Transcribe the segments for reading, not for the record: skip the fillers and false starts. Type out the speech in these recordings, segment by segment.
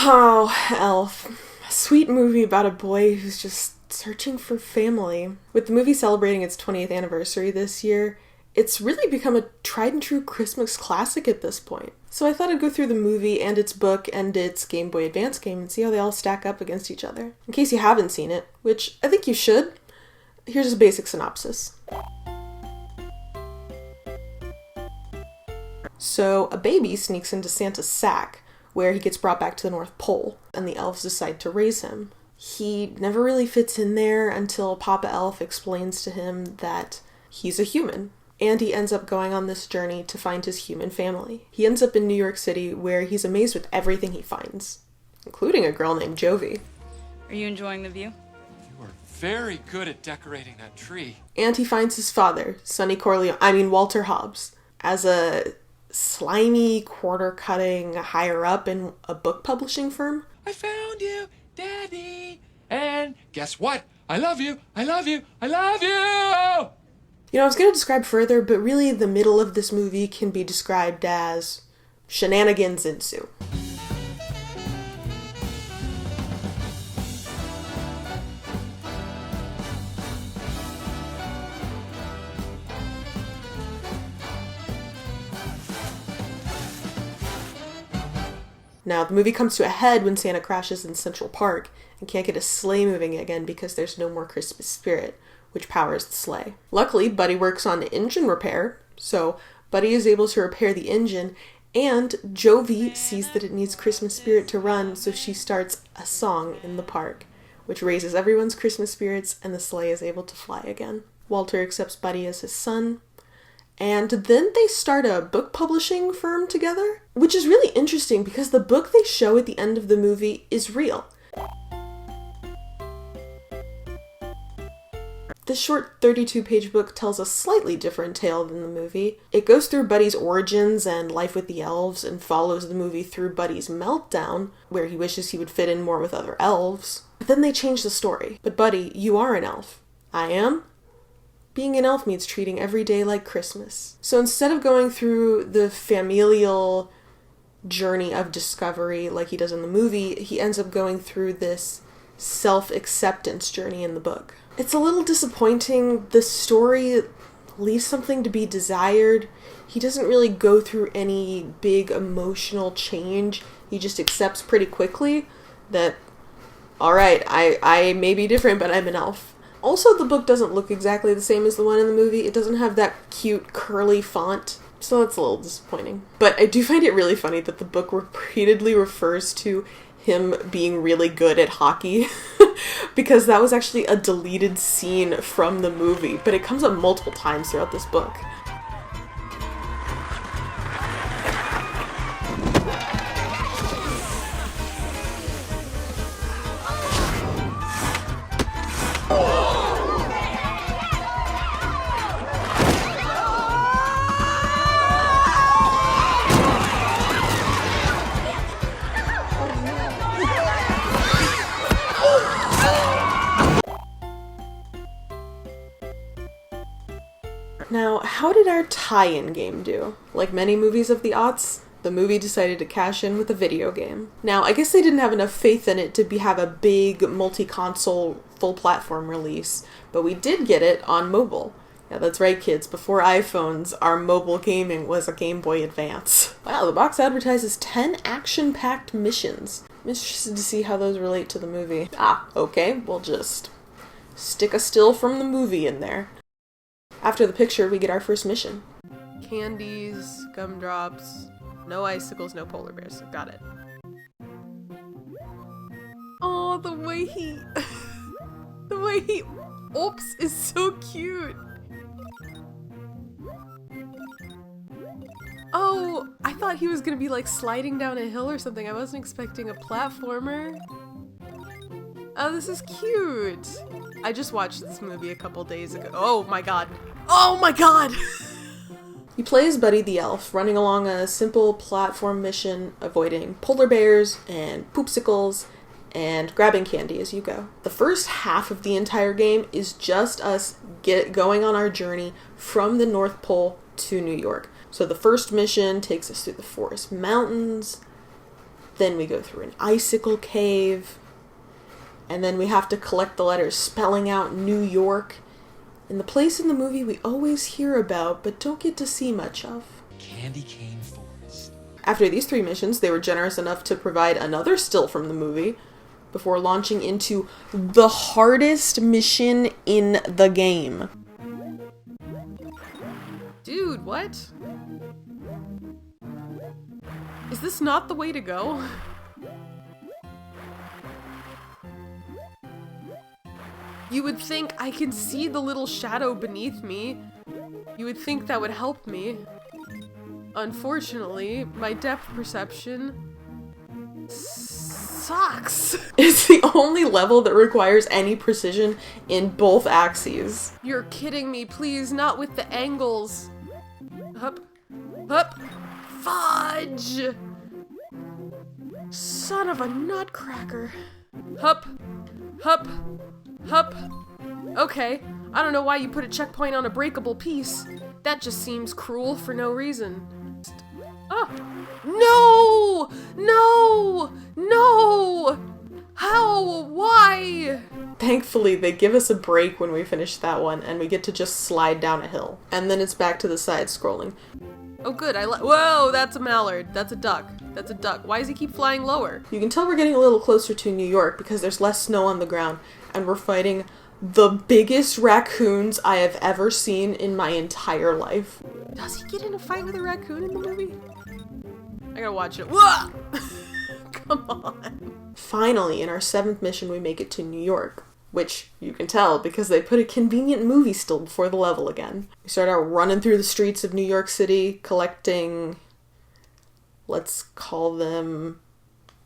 Oh, Elf. A sweet movie about a boy who's just searching for family. With the movie celebrating its 20th anniversary this year, it's really become a tried and true Christmas classic at this point. So I thought I'd go through the movie and its book and its Game Boy Advance game and see how they all stack up against each other. In case you haven't seen it, which I think you should, here's a basic synopsis. So, a baby sneaks into Santa's sack, where he gets brought back to the North Pole, and the elves decide to raise him. He never really fits in there until Papa Elf explains to him that he's a human, and he ends up going on this journey to find his human family. He ends up in New York City, where he's amazed with everything he finds, including a girl named Jovi. Are you enjoying the view? You are very good at decorating that tree. And he finds his father, Walter Hobbs, as a slimy, quarter-cutting higher-up in a book publishing firm. I found you, Daddy! And guess what? I love you! I love you! I love you! You know, I was going to describe further, but really the middle of this movie can be described as shenanigans ensue. Now, the movie comes to a head when Santa crashes in Central Park and can't get his sleigh moving again because there's no more Christmas spirit, which powers the sleigh. Luckily, Buddy works on engine repair, so Buddy is able to repair the engine, and Jovi sees that it needs Christmas spirit to run, so she starts a song in the park, which raises everyone's Christmas spirits, and the sleigh is able to fly again. Walter accepts Buddy as his son, and then they start a book publishing firm together, which is really interesting because the book they show at the end of the movie is real. This short 32-page book tells a slightly different tale than the movie. It goes through Buddy's origins and life with the elves and follows the movie through Buddy's meltdown, where he wishes he would fit in more with other elves. But then they change the story. But Buddy, you are an elf. I am? Being an elf means treating every day like Christmas. So instead of going through the familial journey of discovery like he does in the movie, he ends up going through this self-acceptance journey in the book. It's a little disappointing. The story leaves something to be desired. He doesn't really go through any big emotional change. He just accepts pretty quickly that, alright, I may be different, but I'm an elf. Also, the book doesn't look exactly the same as the one in the movie. It doesn't have that cute, curly font, so that's a little disappointing. But I do find it really funny that the book repeatedly refers to him being really good at hockey, because that was actually a deleted scene from the movie, but it comes up multiple times throughout this book. Now, how did our tie-in game do? Like many movies of the aughts, the movie decided to cash in with a video game. Now, I guess they didn't have enough faith in it to have a big multi-console, full-platform release, but we did get it on mobile. Yeah, that's right, kids. Before iPhones, our mobile gaming was a Game Boy Advance. Wow, the box advertises 10 action-packed missions. I'm interested to see how those relate to the movie. Okay, we'll just stick a still from the movie in there. After the picture, we get our first mission. Candies, gumdrops, no icicles, no polar bears. Got it. Oh, the way he oops is so cute. Oh, I thought he was gonna be like sliding down a hill or something. I wasn't expecting a platformer. Oh, this is cute. I just watched this movie a couple days ago. Oh my god. Oh my god! You play as Buddy the Elf, running along a simple platform mission, avoiding polar bears and poopsicles, and grabbing candy as you go. The first half of the entire game is just us going on our journey from the North Pole to New York. So the first mission takes us through the forest mountains, Then we go through an icicle cave. And then we have to collect the letters spelling out New York. And the place in the movie we always hear about, but don't get to see much of. Candy cane forest. After these 3 missions, they were generous enough to provide another still from the movie before launching into the hardest mission in the game. Dude, what? Is this not the way to go? You would think I can see the little shadow beneath me. You would think that would help me. Unfortunately, my depth perception sucks. It's the only level that requires any precision in both axes. You're kidding me, please, not with the angles. Hup. Hup. Fudge! Son of a nutcracker. Hup. Hup. Hup. Okay, I don't know why you put a checkpoint on a breakable piece. That just seems cruel for no reason. Oh! No! No! No! How? Why? Thankfully, they give us a break when we finish that one, and we get to just slide down a hill. And then it's back to the side scrolling. Oh good, whoa, that's a mallard. That's a duck. That's a duck. Why does he keep flying lower? You can tell we're getting a little closer to New York because there's less snow on the ground, and we're fighting the biggest raccoons I have ever seen in my entire life. Does he get in a fight with a raccoon in the movie? I gotta watch it. Whoa! Come on. Finally, in our 7th mission, we make it to New York, which you can tell because they put a convenient movie still before the level again. We start out running through the streets of New York City, collecting, let's call them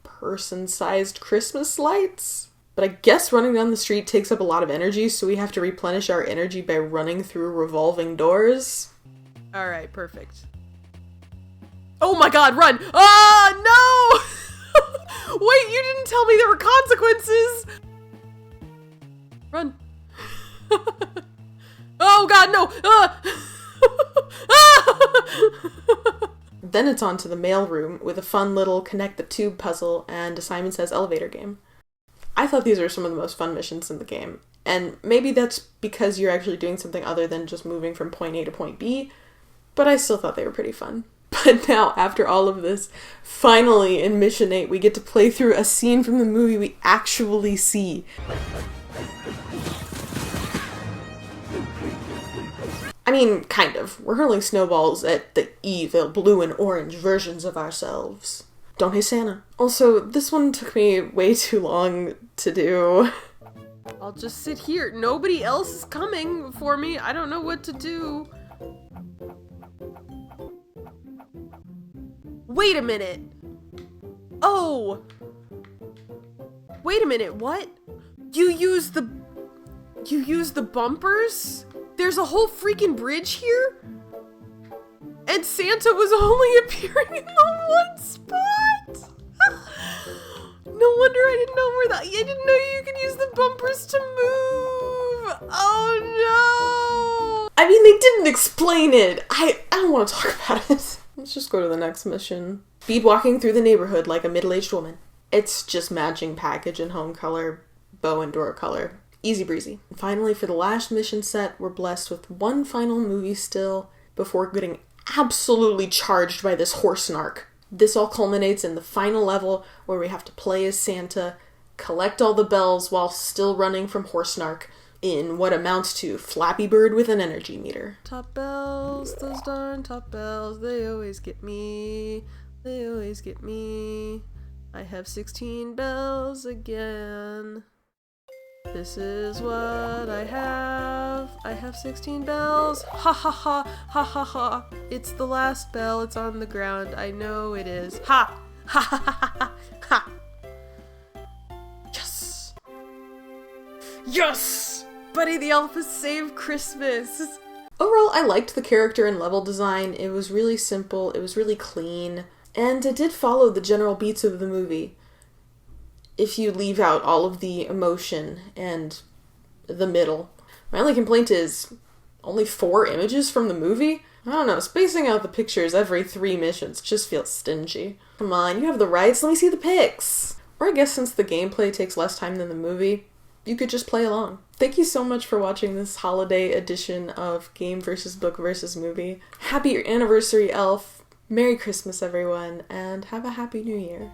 person-sized Christmas lights. But I guess running down the street takes up a lot of energy, so we have to replenish our energy by running through revolving doors. Alright, perfect. Oh my god, run! Ah, no! Wait, you didn't tell me there were consequences! Run. Oh god, no! Then it's on to the mailroom with a fun little connect the tube puzzle and a Simon Says elevator game. I thought these are some of the most fun missions in the game, and maybe that's because you're actually doing something other than just moving from point A to point B, but I still thought they were pretty fun. But now, after all of this, finally in Mission 8, we get to play through a scene from the movie we actually see. I mean, kind of. We're hurling snowballs at the evil blue and orange versions of ourselves. Don't hate Santa. Also, this one took me way too long to do. I'll just sit here. Nobody else is coming for me. I don't know what to do. Wait a minute. Oh. Wait a minute, what? You use the bumpers? There's a whole freaking bridge here? And Santa was only appearing in the one spot? No wonder I didn't know where that. I didn't know you could use the bumpers to move. Oh no. I mean, they didn't explain it. I don't want to talk about it. Let's just go to the next mission. Speed walking through the neighborhood like a middle-aged woman. It's just matching package and home color, bow and door color. Easy breezy. And finally, for the last mission set, we're blessed with one final movie still before getting absolutely charged by this horse narc. This all culminates in the final level where we have to play as Santa, collect all the bells while still running from horse narc in what amounts to Flappy Bird with an energy meter. Top bells, those darn top bells, they always get me. They always get me. I have 16 bells again. This is what I have. I have 16 bells. Ha ha ha, ha ha ha. It's the last bell. It's on the ground. I know it is. Ha! Ha ha ha ha ha! Yes! Yes! Buddy the Elf has saved Christmas! Overall, I liked the character and level design. It was really simple. It was really clean. And it did follow the general beats of the movie. If you leave out all of the emotion and the middle. My only complaint is only 4 images from the movie? I don't know, spacing out the pictures every 3 missions just feels stingy. Come on, you have the rights, let me see the pics! Or I guess since the gameplay takes less time than the movie, you could just play along. Thank you so much for watching this holiday edition of Game vs. Book vs. Movie. Happy anniversary, Elf! Merry Christmas, everyone, and have a Happy New Year.